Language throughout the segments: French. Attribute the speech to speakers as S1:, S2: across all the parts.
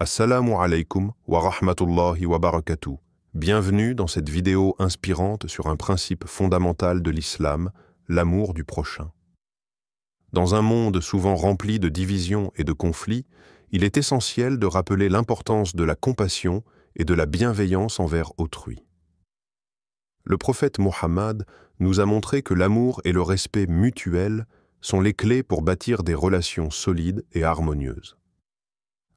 S1: Assalamu alaikum wa rahmatullahi wa barakatuh. Bienvenue dans cette vidéo inspirante sur un principe fondamental de l'islam, l'amour du prochain. Dans un monde souvent rempli de divisions et de conflits, il est essentiel de rappeler l'importance de la compassion et de la bienveillance envers autrui. Le prophète Mohammed nous a montré que l'amour et le respect mutuel sont les clés pour bâtir des relations solides et harmonieuses.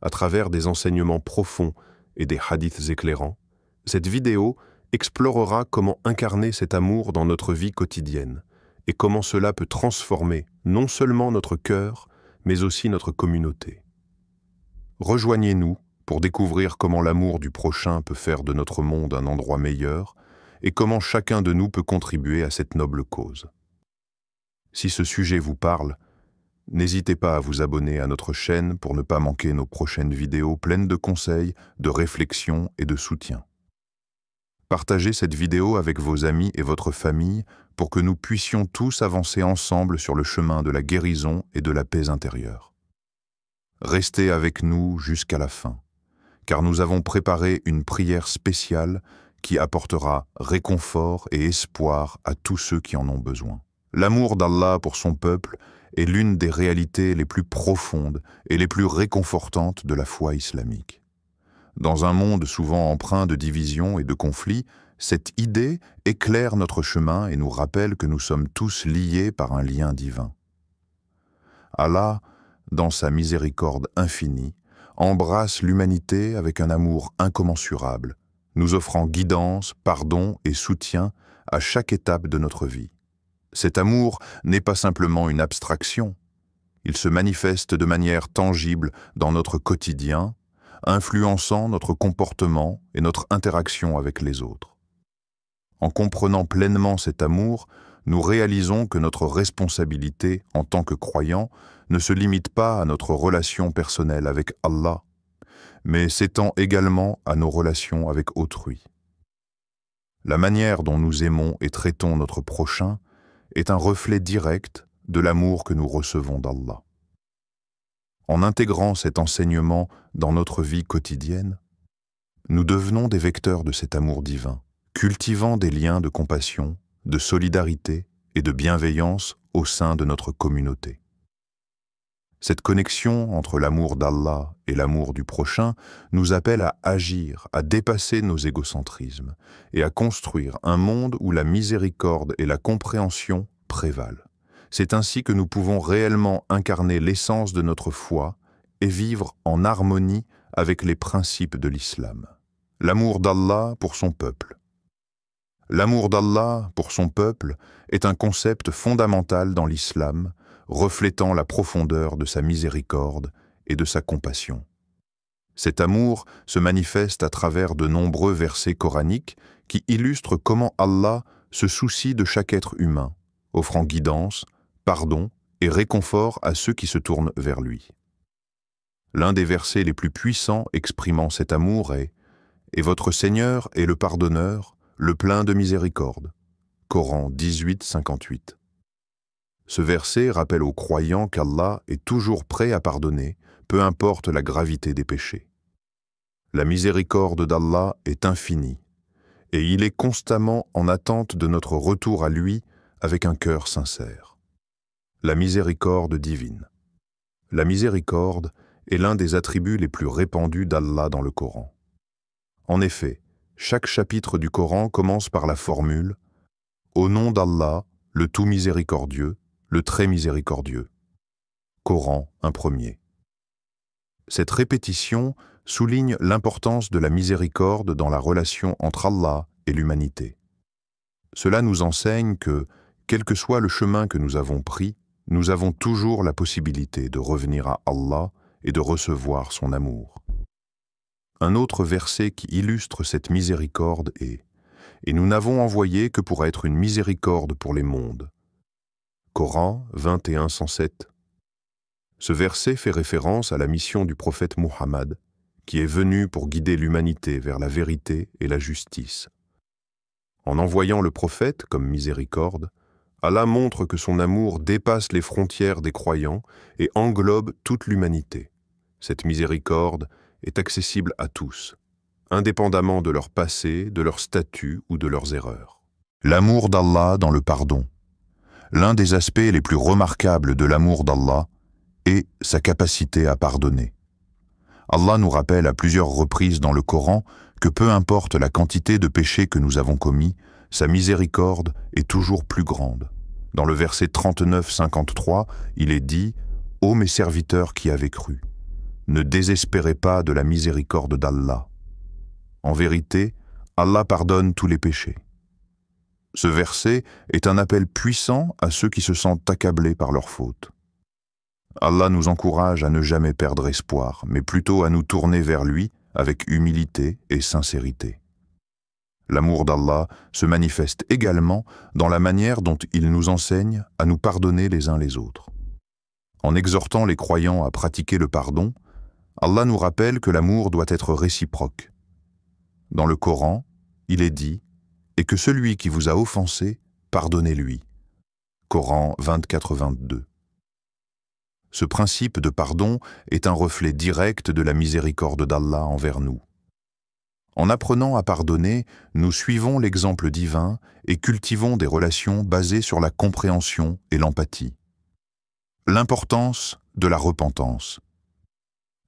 S1: À travers des enseignements profonds et des hadiths éclairants, cette vidéo explorera comment incarner cet amour dans notre vie quotidienne et comment cela peut transformer non seulement notre cœur, mais aussi notre communauté. Rejoignez-nous pour découvrir comment l'amour du prochain peut faire de notre monde un endroit meilleur et comment chacun de nous peut contribuer à cette noble cause. Si ce sujet vous parle, n'hésitez pas à vous abonner à notre chaîne pour ne pas manquer nos prochaines vidéos pleines de conseils, de réflexions et de soutien. Partagez cette vidéo avec vos amis et votre famille pour que nous puissions tous avancer ensemble sur le chemin de la guérison et de la paix intérieure. Restez avec nous jusqu'à la fin, car nous avons préparé une prière spéciale qui apportera réconfort et espoir à tous ceux qui en ont besoin. L'amour d'Allah pour son peuple est l'une des réalités les plus profondes et les plus réconfortantes de la foi islamique. Dans un monde souvent empreint de divisions et de conflits, cette idée éclaire notre chemin et nous rappelle que nous sommes tous liés par un lien divin. Allah, dans sa miséricorde infinie, embrasse l'humanité avec un amour incommensurable, nous offrant guidance, pardon et soutien à chaque étape de notre vie. Cet amour n'est pas simplement une abstraction, il se manifeste de manière tangible dans notre quotidien, influençant notre comportement et notre interaction avec les autres. En comprenant pleinement cet amour, nous réalisons que notre responsabilité en tant que croyants ne se limite pas à notre relation personnelle avec Allah, mais s'étend également à nos relations avec autrui. La manière dont nous aimons et traitons notre prochain est un reflet direct de l'amour que nous recevons d'Allah. En intégrant cet enseignement dans notre vie quotidienne, nous devenons des vecteurs de cet amour divin, cultivant des liens de compassion, de solidarité et de bienveillance au sein de notre communauté. Cette connexion entre l'amour d'Allah et l'amour du prochain nous appelle à agir, à dépasser nos égocentrismes et à construire un monde où la miséricorde et la compréhension prévalent. C'est ainsi que nous pouvons réellement incarner l'essence de notre foi et vivre en harmonie avec les principes de l'islam. L'amour d'Allah pour son peuple. L'amour d'Allah pour son peuple est un concept fondamental dans l'islam, reflétant la profondeur de sa miséricorde et de sa compassion. Cet amour se manifeste à travers de nombreux versets coraniques qui illustrent comment Allah se soucie de chaque être humain, offrant guidance, pardon et réconfort à ceux qui se tournent vers lui. L'un des versets les plus puissants exprimant cet amour est « Et votre Seigneur est le pardonneur, le plein de miséricorde » Coran 18, 58. Ce verset rappelle aux croyants qu'Allah est toujours prêt à pardonner, peu importe la gravité des péchés. La miséricorde d'Allah est infinie, et il est constamment en attente de notre retour à lui avec un cœur sincère. La miséricorde divine. La miséricorde est l'un des attributs les plus répandus d'Allah dans le Coran. En effet, chaque chapitre du Coran commence par la formule « Au nom d'Allah, le tout miséricordieux, le très miséricordieux » Coran 1er. Cette répétition souligne l'importance de la miséricorde dans la relation entre Allah et l'humanité. Cela nous enseigne que, quel que soit le chemin que nous avons pris, nous avons toujours la possibilité de revenir à Allah et de recevoir son amour. Un autre verset qui illustre cette miséricorde est « Et nous n'avons envoyé que pour être une miséricorde pour les mondes » Coran 21, 107. Ce verset fait référence à la mission du prophète Mohammed, qui est venu pour guider l'humanité vers la vérité et la justice. En envoyant le prophète comme miséricorde, Allah montre que son amour dépasse les frontières des croyants et englobe toute l'humanité. Cette miséricorde est accessible à tous, indépendamment de leur passé, de leur statut ou de leurs erreurs.
S2: L'amour d'Allah dans le pardon. L'un des aspects les plus remarquables de l'amour d'Allah est sa capacité à pardonner. Allah nous rappelle à plusieurs reprises dans le Coran que peu importe la quantité de péchés que nous avons commis, sa miséricorde est toujours plus grande. Dans le verset 39-53, il est dit « Ô mes serviteurs qui avez cru, ne désespérez pas de la miséricorde d'Allah. En vérité, Allah pardonne tous les péchés. » Ce verset est un appel puissant à ceux qui se sentent accablés par leurs fautes. Allah nous encourage à ne jamais perdre espoir, mais plutôt à nous tourner vers lui avec humilité et sincérité. L'amour d'Allah se manifeste également dans la manière dont il nous enseigne à nous pardonner les uns les autres. En exhortant les croyants à pratiquer le pardon, Allah nous rappelle que l'amour doit être réciproque. Dans le Coran, il est dit « Et que celui qui vous a offensé, pardonnez-lui » Coran 24-22. Ce principe de pardon est un reflet direct de la miséricorde d'Allah envers nous. En apprenant à pardonner, nous suivons l'exemple divin et cultivons des relations basées sur la compréhension et l'empathie. L'importance de la repentance.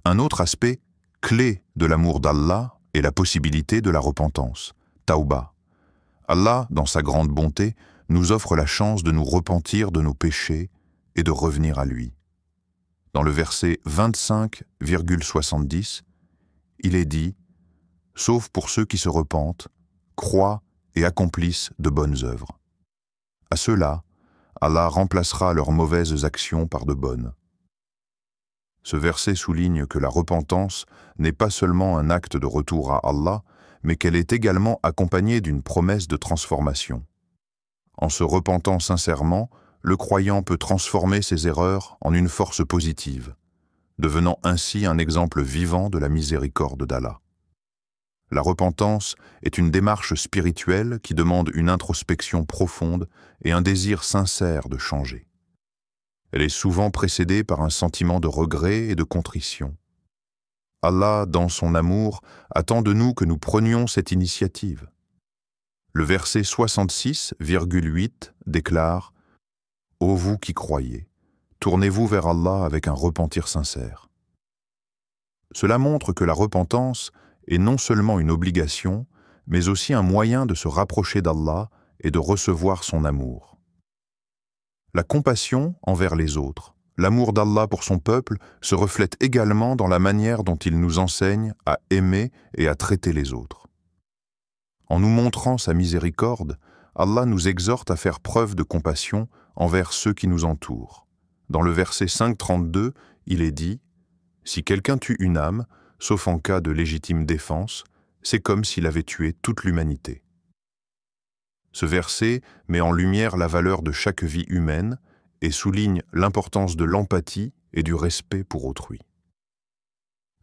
S2: Un autre aspect clé de l'amour d'Allah est la possibilité de la repentance, Tawbah. Allah, dans sa grande bonté, nous offre la chance de nous repentir de nos péchés et de revenir à lui. Dans le verset 25,70, il est dit « Sauf pour ceux qui se repentent, croient et accomplissent de bonnes œuvres. À ceux-là, Allah remplacera leurs mauvaises actions par de bonnes. » Ce verset souligne que la repentance n'est pas seulement un acte de retour à Allah, mais qu'elle est également accompagnée d'une promesse de transformation. En se repentant sincèrement, le croyant peut transformer ses erreurs en une force positive, devenant ainsi un exemple vivant de la miséricorde d'Allah. La repentance est une démarche spirituelle qui demande une introspection profonde et un désir sincère de changer. Elle est souvent précédée par un sentiment de regret et de contrition. Allah, dans son amour, attend de nous que nous prenions cette initiative. Le verset 66,8 déclare « Ô vous qui croyez, tournez-vous vers Allah avec un repentir sincère. » Cela montre que la repentance est non seulement une obligation, mais aussi un moyen de se rapprocher d'Allah et de recevoir son amour. La compassion envers les autres, l'amour d'Allah pour son peuple se reflète également dans la manière dont il nous enseigne à aimer et à traiter les autres. En nous montrant sa miséricorde, Allah nous exhorte à faire preuve de compassion envers ceux qui nous entourent. Dans le verset 5,32, il est dit « Si quelqu'un tue une âme, sauf en cas de légitime défense, c'est comme s'il avait tué toute l'humanité. » Ce verset met en lumière la valeur de chaque vie humaine et souligne l'importance de l'empathie et du respect pour autrui.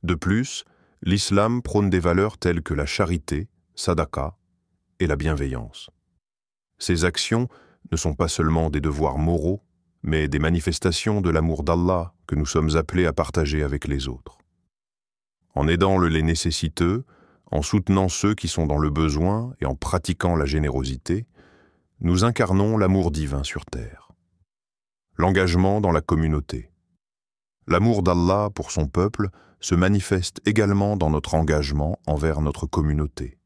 S2: De plus, l'islam prône des valeurs telles que la charité, sadaqa, et la bienveillance. Ces actions ne sont pas seulement des devoirs moraux, mais des manifestations de l'amour d'Allah que nous sommes appelés à partager avec les autres. En aidant les nécessiteux, en soutenant ceux qui sont dans le besoin et en pratiquant la générosité, nous incarnons l'amour divin sur terre. L'engagement dans la communauté. L'amour d'Allah pour son peuple se manifeste également dans notre engagement envers notre communauté.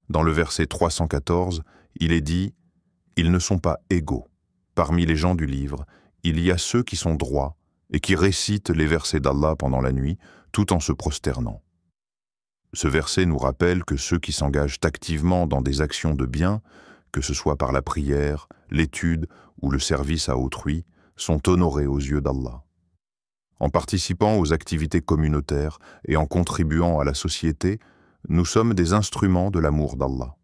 S2: Dans le verset 314, il est dit « Ils ne sont pas égaux. Parmi les gens du livre, il y a ceux qui sont droits et qui récitent les versets d'Allah pendant la nuit, tout en se prosternant. » Ce verset nous rappelle que ceux qui s'engagent activement dans des actions de bien, que ce soit par la prière, l'étude ou le service à autrui, sont honorés aux yeux d'Allah. En participant aux activités communautaires et en contribuant à la société, nous sommes des instruments de l'amour d'Allah.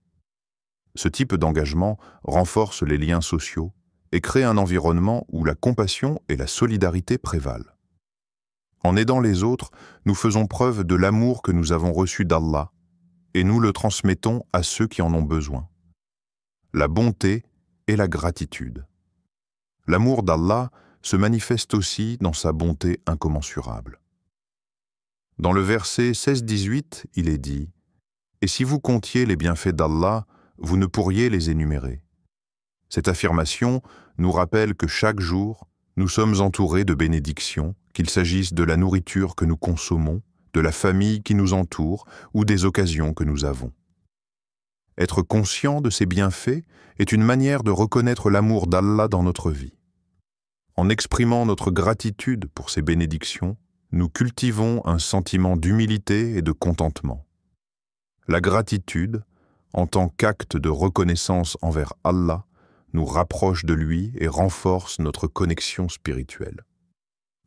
S2: Ce type d'engagement renforce les liens sociaux et crée un environnement où la compassion et la solidarité prévalent. En aidant les autres, nous faisons preuve de l'amour que nous avons reçu d'Allah et nous le transmettons à ceux qui en ont besoin. La bonté et la gratitude. L'amour d'Allah se manifeste aussi dans sa bonté incommensurable. Dans le verset 16-18, il est dit « Et si vous comptiez les bienfaits d'Allah, vous ne pourriez les énumérer. » Cette affirmation nous rappelle que chaque jour, nous sommes entourés de bénédictions, qu'il s'agisse de la nourriture que nous consommons, de la famille qui nous entoure ou des occasions que nous avons. Être conscient de ces bienfaits est une manière de reconnaître l'amour d'Allah dans notre vie. En exprimant notre gratitude pour ces bénédictions, nous cultivons un sentiment d'humilité et de contentement. La gratitude, en tant qu'acte de reconnaissance envers Allah, nous rapproche de lui et renforce notre connexion spirituelle.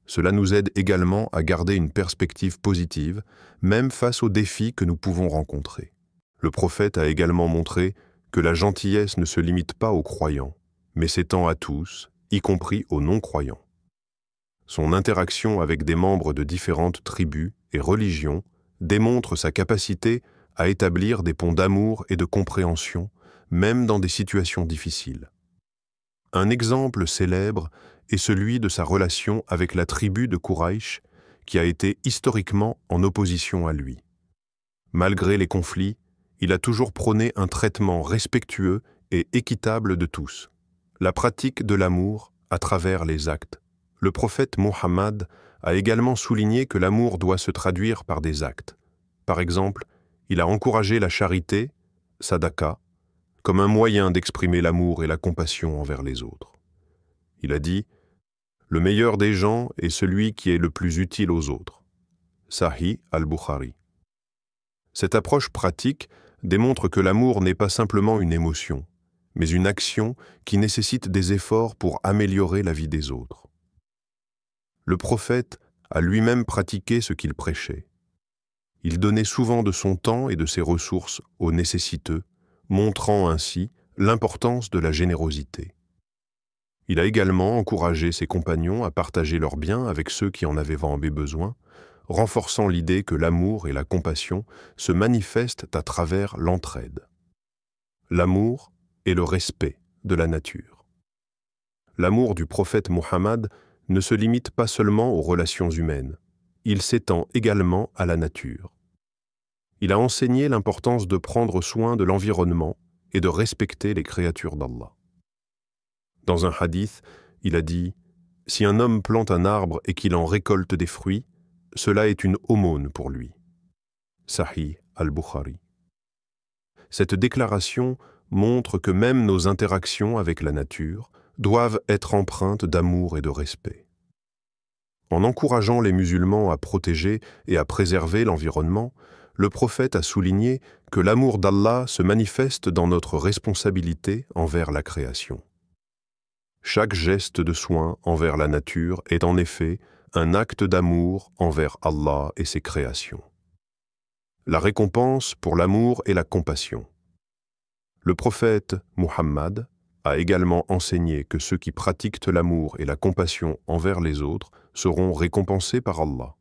S2: Cela nous aide également à garder une perspective positive, même face aux défis que nous pouvons rencontrer. Le prophète a également montré que la gentillesse ne se limite pas aux croyants, mais s'étend à tous, y compris aux non-croyants. Son interaction avec des membres de différentes tribus et religions démontre sa capacité à établir des ponts d'amour et de compréhension, même dans des situations difficiles. Un exemple célèbre est celui de sa relation avec la tribu de Quraïch, qui a été historiquement en opposition à lui. Malgré les conflits, il a toujours prôné un traitement respectueux et équitable de tous. La pratique de l'amour à travers les actes. Le prophète Muhammad a également souligné que l'amour doit se traduire par des actes. Par exemple, il a encouragé la charité, sadaqa, comme un moyen d'exprimer l'amour et la compassion envers les autres. Il a dit « Le meilleur des gens est celui qui est le plus utile aux autres. » Sahih al-Bukhari. Cette approche pratique démontre que l'amour n'est pas simplement une émotion, mais une action qui nécessite des efforts pour améliorer la vie des autres. Le prophète a lui-même pratiqué ce qu'il prêchait. Il donnait souvent de son temps et de ses ressources aux nécessiteux, montrant ainsi l'importance de la générosité. Il a également encouragé ses compagnons à partager leurs biens avec ceux qui en avaient vraiment besoin, renforçant l'idée que l'amour et la compassion se manifestent à travers l'entraide. L'amour et le respect de la nature. L'amour du prophète Muhammad ne se limite pas seulement aux relations humaines, il s'étend également à la nature. Il a enseigné l'importance de prendre soin de l'environnement et de respecter les créatures d'Allah. Dans un hadith, il a dit « Si un homme plante un arbre et qu'il en récolte des fruits, cela est une aumône pour lui. » Sahih al-Bukhari. Cette déclaration montre que même nos interactions avec la nature doivent être empreintes d'amour et de respect. En encourageant les musulmans à protéger et à préserver l'environnement, le prophète a souligné que l'amour d'Allah se manifeste dans notre responsabilité envers la création. Chaque geste de soin envers la nature est en effet un acte d'amour envers Allah et ses créations. La récompense pour l'amour et la compassion. Le prophète Muhammad a également enseigné que ceux qui pratiquent l'amour et la compassion envers les autres seront récompensés par Allah.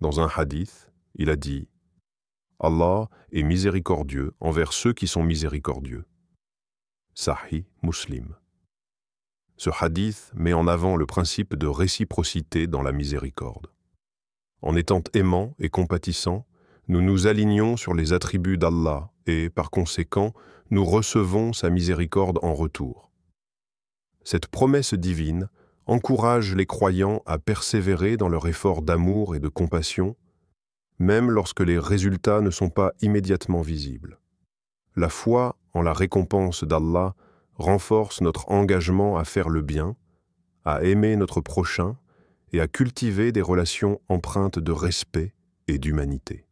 S2: Dans un hadith, il a dit « Allah est miséricordieux envers ceux qui sont miséricordieux. » Sahih Muslim. Ce hadith met en avant le principe de réciprocité dans la miséricorde. En étant aimants et compatissants, nous nous alignons sur les attributs d'Allah et, par conséquent, nous recevons sa miséricorde en retour. Cette promesse divine encourage les croyants à persévérer dans leur effort d'amour et de compassion, même lorsque les résultats ne sont pas immédiatement visibles. La foi en la récompense d'Allah renforce notre engagement à faire le bien, à aimer notre prochain et à cultiver des relations empreintes de respect et d'humanité.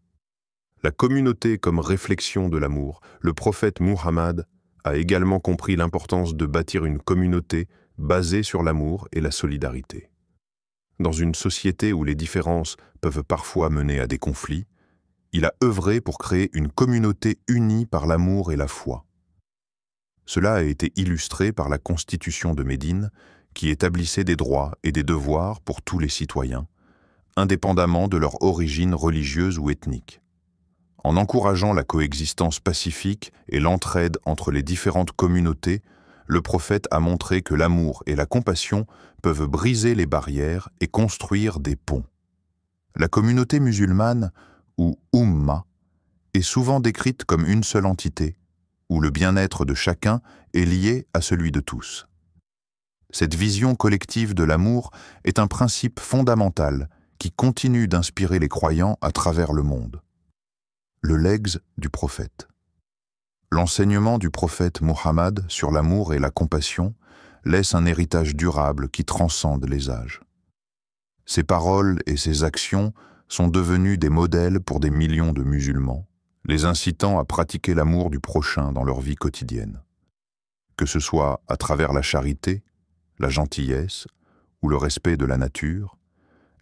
S2: La communauté comme réflexion de l'amour, le prophète Muhammad a également compris l'importance de bâtir une communauté basée sur l'amour et la solidarité. Dans une société où les différences peuvent parfois mener à des conflits, il a œuvré pour créer une communauté unie par l'amour et la foi. Cela a été illustré par la Constitution de Médine, qui établissait des droits et des devoirs pour tous les citoyens, indépendamment de leur origine religieuse ou ethnique. En encourageant la coexistence pacifique et l'entraide entre les différentes communautés, le prophète a montré que l'amour et la compassion peuvent briser les barrières et construire des ponts. La communauté musulmane, ou Ummah, est souvent décrite comme une seule entité, où le bien-être de chacun est lié à celui de tous. Cette vision collective de l'amour est un principe fondamental qui continue d'inspirer les croyants à travers le monde. Le legs du prophète. L'enseignement du prophète Muhammad sur l'amour et la compassion laisse un héritage durable qui transcende les âges. Ses paroles et ses actions sont devenues des modèles pour des millions de musulmans, les incitant à pratiquer l'amour du prochain dans leur vie quotidienne. Que ce soit à travers la charité, la gentillesse ou le respect de la nature,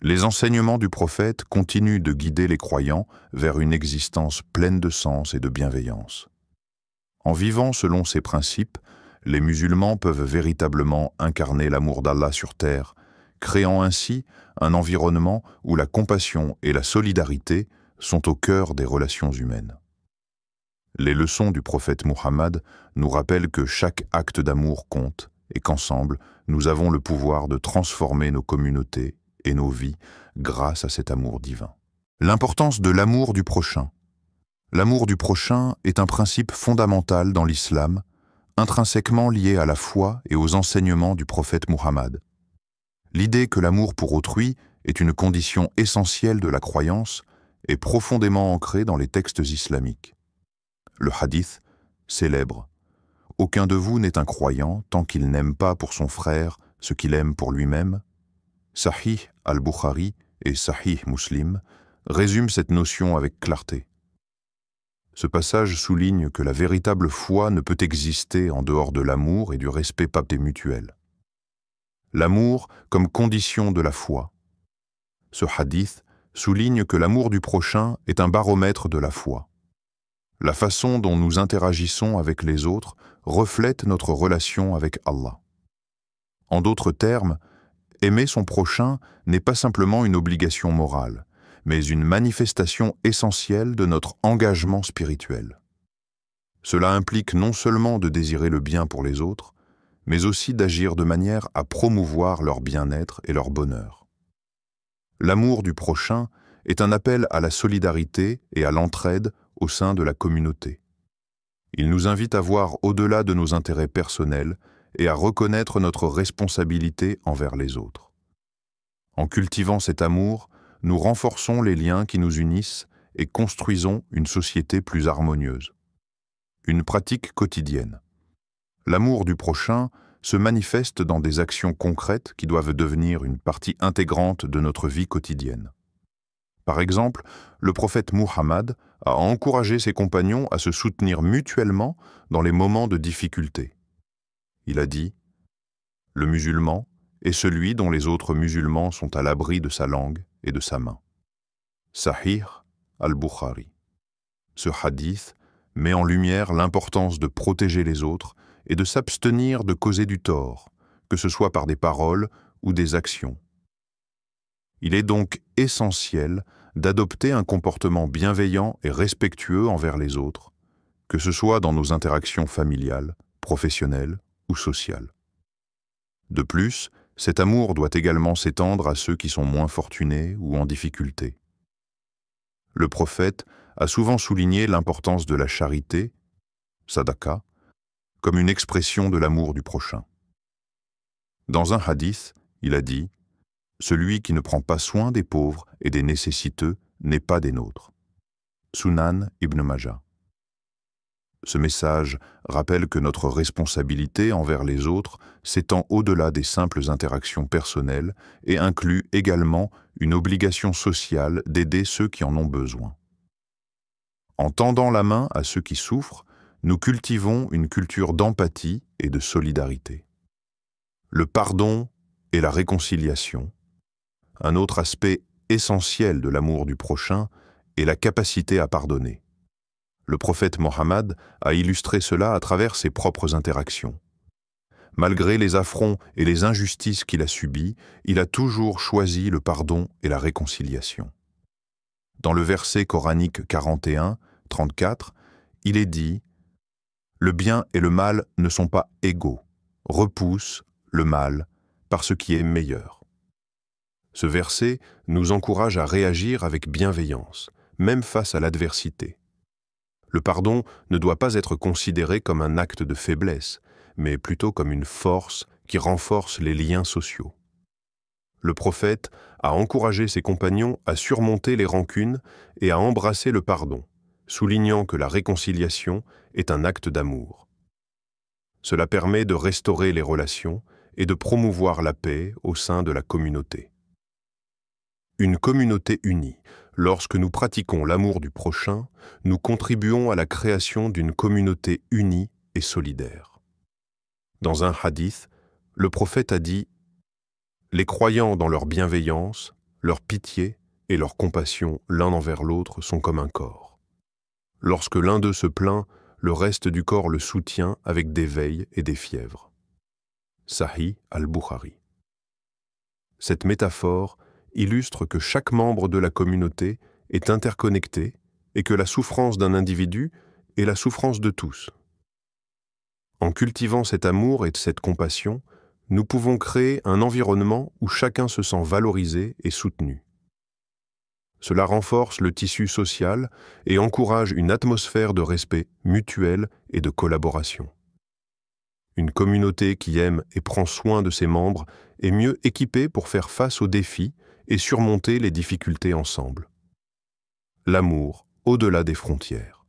S2: les enseignements du prophète continuent de guider les croyants vers une existence pleine de sens et de bienveillance. En vivant selon ces principes, les musulmans peuvent véritablement incarner l'amour d'Allah sur terre, créant ainsi un environnement où la compassion et la solidarité sont au cœur des relations humaines. Les leçons du prophète Muhammad nous rappellent que chaque acte d'amour compte et qu'ensemble, nous avons le pouvoir de transformer nos communautés et nos vies grâce à cet amour divin. L'importance de l'amour du prochain. L'amour du prochain est un principe fondamental dans l'islam, intrinsèquement lié à la foi et aux enseignements du prophète Muhammad. L'idée que l'amour pour autrui est une condition essentielle de la croyance est profondément ancrée dans les textes islamiques. Le hadith célèbre « Aucun de vous n'est un croyant tant qu'il n'aime pas pour son frère ce qu'il aime pour lui-même » Sahih al-Bukhari et Sahih Muslim résument cette notion avec clarté. Ce passage souligne que la véritable foi ne peut exister en dehors de l'amour et du respect mutuel. L'amour comme condition de la foi. Ce hadith souligne que l'amour du prochain est un baromètre de la foi. La façon dont nous interagissons avec les autres reflète notre relation avec Allah. En d'autres termes, aimer son prochain n'est pas simplement une obligation morale, mais une manifestation essentielle de notre engagement spirituel. Cela implique non seulement de désirer le bien pour les autres, mais aussi d'agir de manière à promouvoir leur bien-être et leur bonheur. L'amour du prochain est un appel à la solidarité et à l'entraide au sein de la communauté. Il nous invite à voir au-delà de nos intérêts personnels et à reconnaître notre responsabilité envers les autres. En cultivant cet amour, nous renforçons les liens qui nous unissent et construisons une société plus harmonieuse. Une pratique quotidienne. L'amour du prochain se manifeste dans des actions concrètes qui doivent devenir une partie intégrante de notre vie quotidienne. Par exemple, le prophète Muhammad a encouragé ses compagnons à se soutenir mutuellement dans les moments de difficulté. Il a dit « Le musulman est celui dont les autres musulmans sont à l'abri de sa langue et de sa main. » Sahih al-Bukhari. Ce hadith met en lumière l'importance de protéger les autres et de s'abstenir de causer du tort, que ce soit par des paroles ou des actions. Il est donc essentiel d'adopter un comportement bienveillant et respectueux envers les autres, que ce soit dans nos interactions familiales, professionnelles ou sociales. De plus, cet amour doit également s'étendre à ceux qui sont moins fortunés ou en difficulté. Le prophète a souvent souligné l'importance de la charité, sadaqa, comme une expression de l'amour du prochain. Dans un hadith, il a dit « Celui qui ne prend pas soin des pauvres et des nécessiteux n'est pas des nôtres. » Sunan Ibn Majah. Ce message rappelle que notre responsabilité envers les autres s'étend au-delà des simples interactions personnelles et inclut également une obligation sociale d'aider ceux qui en ont besoin. En tendant la main à ceux qui souffrent, nous cultivons une culture d'empathie et de solidarité. Le pardon et la réconciliation. Un autre aspect essentiel de l'amour du prochain est la capacité à pardonner. Le prophète Mohammed a illustré cela à travers ses propres interactions. Malgré les affronts et les injustices qu'il a subies, il a toujours choisi le pardon et la réconciliation. Dans le verset coranique 41, 34, il est dit « Le bien et le mal ne sont pas égaux. Repousse le mal par ce qui est meilleur. »
S1: Ce verset nous encourage à réagir avec bienveillance, même face à l'adversité. Le pardon ne doit pas être considéré comme un acte de faiblesse, mais plutôt comme une force qui renforce les liens sociaux. Le prophète a encouragé ses compagnons à surmonter les rancunes et à embrasser le pardon, soulignant que la réconciliation est un acte d'amour. Cela permet de restaurer les relations et de promouvoir la paix au sein de la communauté. Une communauté unie. Lorsque nous pratiquons l'amour du prochain, nous contribuons à la création d'une communauté unie et solidaire. Dans un hadith, le prophète a dit « Les croyants dans leur bienveillance, leur pitié et leur compassion l'un envers l'autre sont comme un corps. Lorsque l'un d'eux se plaint, le reste du corps le soutient avec des veilles et des fièvres. » Sahih al-Bukhari. Cette métaphore illustre que chaque membre de la communauté est interconnecté et que la souffrance d'un individu est la souffrance de tous. En cultivant cet amour et cette compassion, nous pouvons créer un environnement où chacun se sent valorisé et soutenu. Cela renforce le tissu social et encourage une atmosphère de respect mutuel et de collaboration. Une communauté qui aime et prend soin de ses membres est mieux équipée pour faire face aux défis et surmonter les difficultés ensemble. L'amour au-delà des frontières.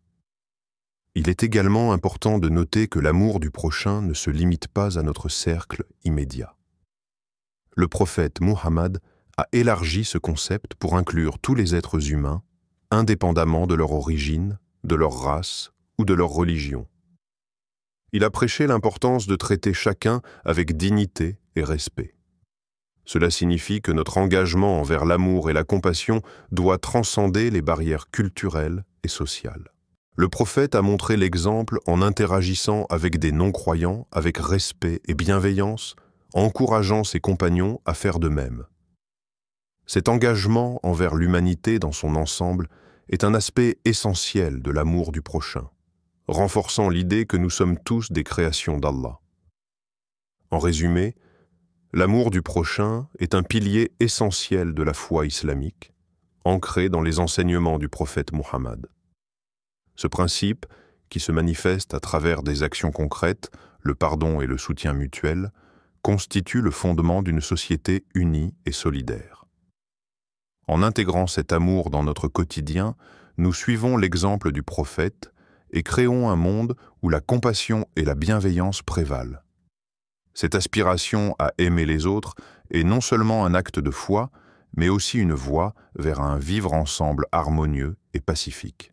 S1: Il est également important de noter que l'amour du prochain ne se limite pas à notre cercle immédiat. Le prophète Muhammad a élargi ce concept pour inclure tous les êtres humains, indépendamment de leur origine, de leur race ou de leur religion. Il a prêché l'importance de traiter chacun avec dignité et respect. Cela signifie que notre engagement envers l'amour et la compassion doit transcender les barrières culturelles et sociales. Le prophète a montré l'exemple en interagissant avec des non-croyants avec respect et bienveillance, encourageant ses compagnons à faire de même. Cet engagement envers l'humanité dans son ensemble est un aspect essentiel de l'amour du prochain, renforçant l'idée que nous sommes tous des créations d'Allah. En résumé, l'amour du prochain est un pilier essentiel de la foi islamique, ancré dans les enseignements du prophète Muhammad. Ce principe, qui se manifeste à travers des actions concrètes, le pardon et le soutien mutuel, constitue le fondement d'une société unie et solidaire. En intégrant cet amour dans notre quotidien, nous suivons l'exemple du prophète et créons un monde où la compassion et la bienveillance prévalent. Cette aspiration à aimer les autres est non seulement un acte de foi, mais aussi une voie vers un vivre ensemble harmonieux et pacifique.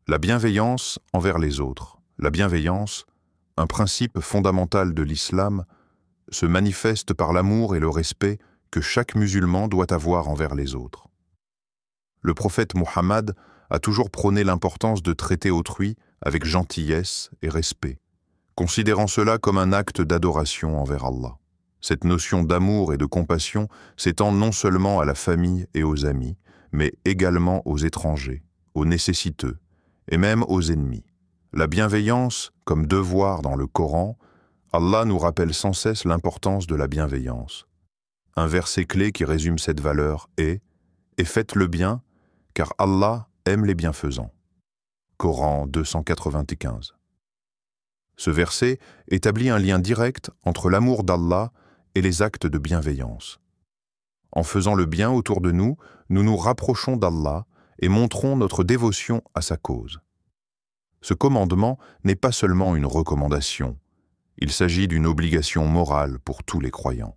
S1: La bienveillance envers les autres, la bienveillance, un principe fondamental de l'islam, se manifeste par l'amour et le respect que chaque musulman doit avoir envers les autres. Le prophète Muhammad a toujours prôné l'importance de traiter autrui avec gentillesse et respect, considérant cela comme un acte d'adoration envers Allah. Cette notion d'amour et de compassion s'étend non seulement à la famille et aux amis, mais également aux étrangers, aux nécessiteux et même aux ennemis. La bienveillance, comme devoir dans le Coran, Allah nous rappelle sans cesse l'importance de la bienveillance. Un verset clé qui résume cette valeur est « Et faites le bien, car Allah aime les bienfaisants ». Coran 295. Ce verset établit un lien direct entre l'amour d'Allah et les actes de bienveillance. En faisant le bien autour de nous, nous nous rapprochons d'Allah et montrons notre dévotion à sa cause. Ce commandement n'est pas seulement une recommandation, il s'agit d'une obligation morale pour tous les croyants.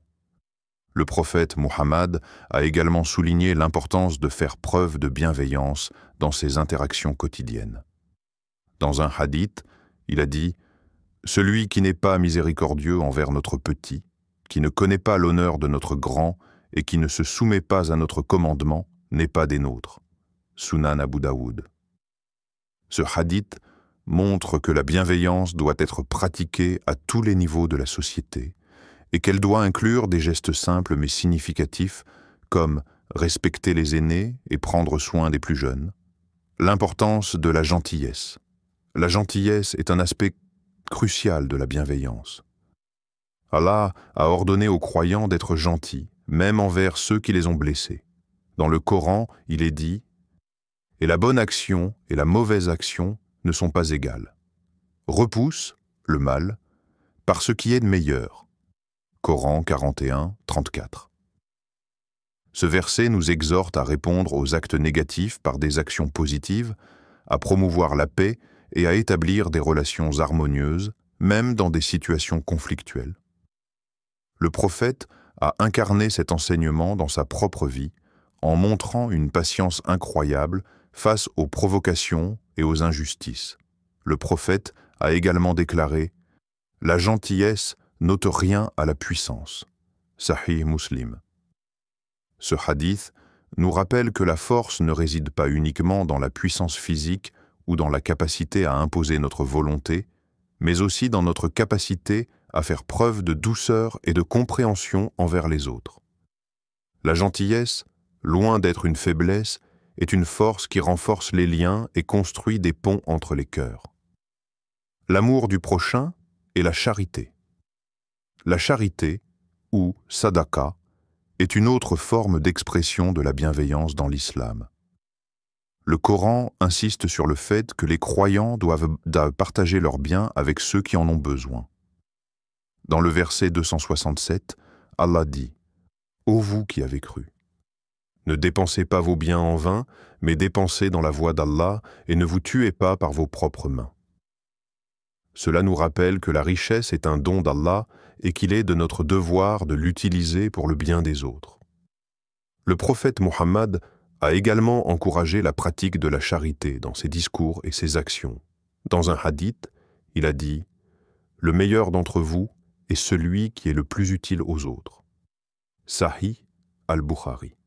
S1: Le prophète Muhammad a également souligné l'importance de faire preuve de bienveillance dans ses interactions quotidiennes. Dans un hadith, il a dit « Celui qui n'est pas miséricordieux envers notre petit, qui ne connaît pas l'honneur de notre grand et qui ne se soumet pas à notre commandement, n'est pas des nôtres. » Sunan Abu Daoud. Ce hadith montre que la bienveillance doit être pratiquée à tous les niveaux de la société et qu'elle doit inclure des gestes simples mais significatifs comme respecter les aînés et prendre soin des plus jeunes. L'importance de la gentillesse. La gentillesse est un aspect crucial de la bienveillance. Allah a ordonné aux croyants d'être gentils,
S2: même envers ceux qui les ont blessés. Dans le Coran, il est dit « Et la bonne action et la mauvaise action ne sont pas égales. Repousse, le mal, par ce qui est de meilleur. » Coran 41, 34. Ce verset nous exhorte à répondre aux actes négatifs par des actions positives, à promouvoir la paix et à établir des relations harmonieuses, même dans des situations conflictuelles. Le prophète a incarné cet enseignement dans sa propre vie, en montrant une patience incroyable face aux provocations et aux injustices. Le prophète a également déclaré « La gentillesse n'ôte rien à la puissance » Sahih Muslim. Ce hadith nous rappelle que la force ne réside pas uniquement dans la puissance physique ou dans la capacité à imposer notre volonté, mais aussi dans notre capacité à faire preuve de douceur et de compréhension envers les autres. La gentillesse, loin d'être une faiblesse, est une force qui renforce les liens et construit des ponts entre les cœurs. L'amour du prochain est la charité. La charité, ou sadaqa, est une autre forme d'expression de la bienveillance dans l'islam. Le Coran insiste sur le fait que les croyants doivent partager leurs biens avec ceux qui en ont besoin. Dans le verset 267, Allah dit « Ô vous qui avez cru, ne dépensez pas vos biens en vain, mais dépensez dans la voie d'Allah et ne vous tuez pas par vos propres mains. » Cela nous rappelle que la richesse est un don d'Allah et qu'il est de notre devoir de l'utiliser pour le bien des autres. Le prophète Muhammad a également encouragé la pratique de la charité dans ses discours et ses actions. Dans un hadith, il a dit « Le meilleur d'entre vous est celui qui est le plus utile aux autres. » Sahih al-Bukhari.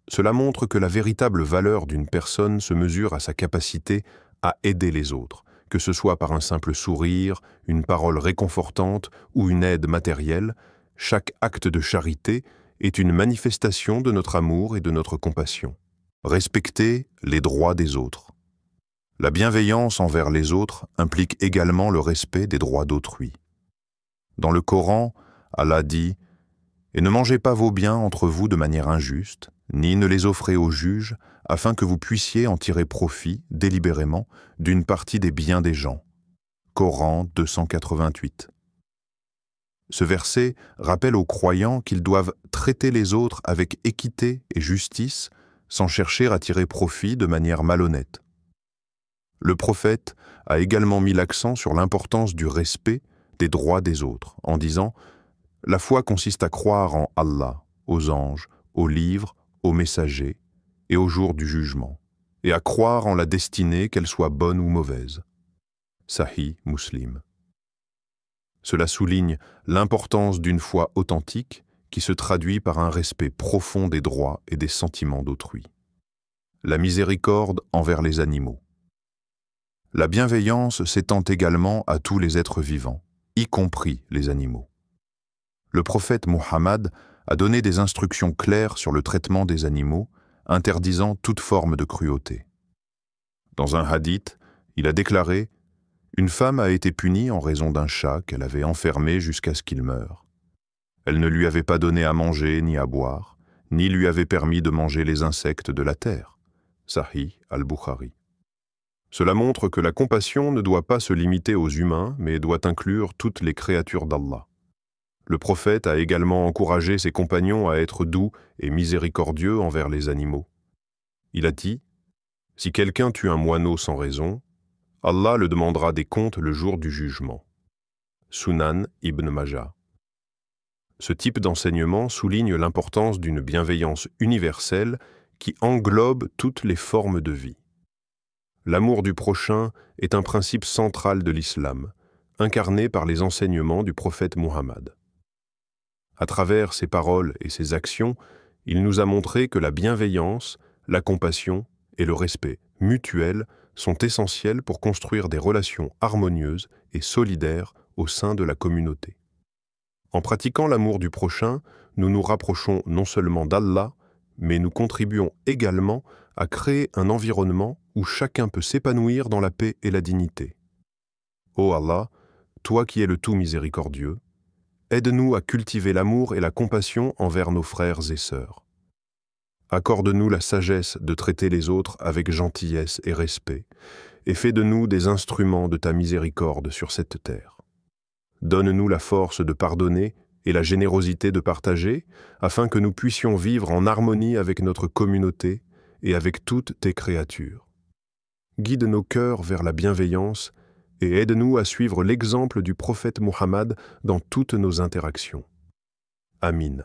S2: Cela montre que la véritable valeur d'une personne se mesure à sa capacité à aider les autres, que ce soit par un simple sourire, une parole réconfortante ou une aide matérielle. Chaque acte de charité est une manifestation de notre amour et de notre compassion. Respecter les droits des autres. La bienveillance envers les autres implique également le respect des droits d'autrui. Dans le Coran, Allah dit « Et ne mangez pas vos biens entre vous de manière injuste, ni ne les offrez aux juges, afin que vous puissiez en tirer profit, délibérément, d'une partie des biens des gens. » Coran 288. Ce verset rappelle aux croyants qu'ils doivent traiter les autres avec équité et justice, sans chercher à tirer profit de manière malhonnête. Le prophète a également mis l'accent sur l'importance du respect des droits des autres, en disant « La foi consiste à croire en Allah, aux anges, aux livres, aux messagers et au jour du jugement, et à croire en la destinée, qu'elle soit bonne ou mauvaise. » Sahih Muslim. Cela souligne l'importance d'une foi authentique qui se traduit par un respect profond des droits et des sentiments d'autrui. La miséricorde envers les animaux. La bienveillance s'étend également à tous les êtres vivants, y compris les animaux. Le prophète Muhammad a donné des instructions claires sur le traitement des animaux, interdisant toute forme de cruauté. Dans un hadith, il a déclaré « Une femme a été punie en raison d'un chat qu'elle avait enfermé jusqu'à ce qu'il meure. Elle ne lui avait pas donné à manger ni à boire, ni lui avait permis de manger les insectes de la terre. » Sahih al-Bukhari. Cela montre que la compassion ne doit pas se limiter aux humains, mais doit inclure toutes les créatures d'Allah. Le prophète a également encouragé ses compagnons à être doux et miséricordieux envers les animaux. Il a dit « Si quelqu'un tue un moineau sans raison, Allah le demandera des comptes le jour du jugement. » Sunan Ibn Majah. Ce type d'enseignement souligne l'importance d'une bienveillance universelle qui englobe toutes les formes de vie. L'amour du prochain est un principe central de l'islam, incarné par les enseignements du prophète Muhammad. À travers ses paroles et ses actions, il nous a montré que la bienveillance, la compassion et le respect mutuel sont essentiels pour construire des relations harmonieuses et solidaires au sein de la communauté. En pratiquant l'amour du prochain, nous nous rapprochons non seulement d'Allah, mais nous contribuons également à créer un environnement où chacun peut s'épanouir dans la paix et la dignité. Ô Allah, toi qui es le tout miséricordieux,
S1: aide-nous à cultiver l'amour et la compassion envers nos frères et sœurs. Accorde-nous la sagesse de traiter les autres avec gentillesse et respect, et fais de nous des instruments de ta miséricorde sur cette terre. Donne-nous la force de pardonner et la générosité de partager, afin que nous puissions vivre en harmonie avec notre communauté et avec toutes tes créatures. Guide nos cœurs vers la bienveillance et aide-nous à suivre l'exemple du prophète Muhammad dans toutes nos interactions. Amin.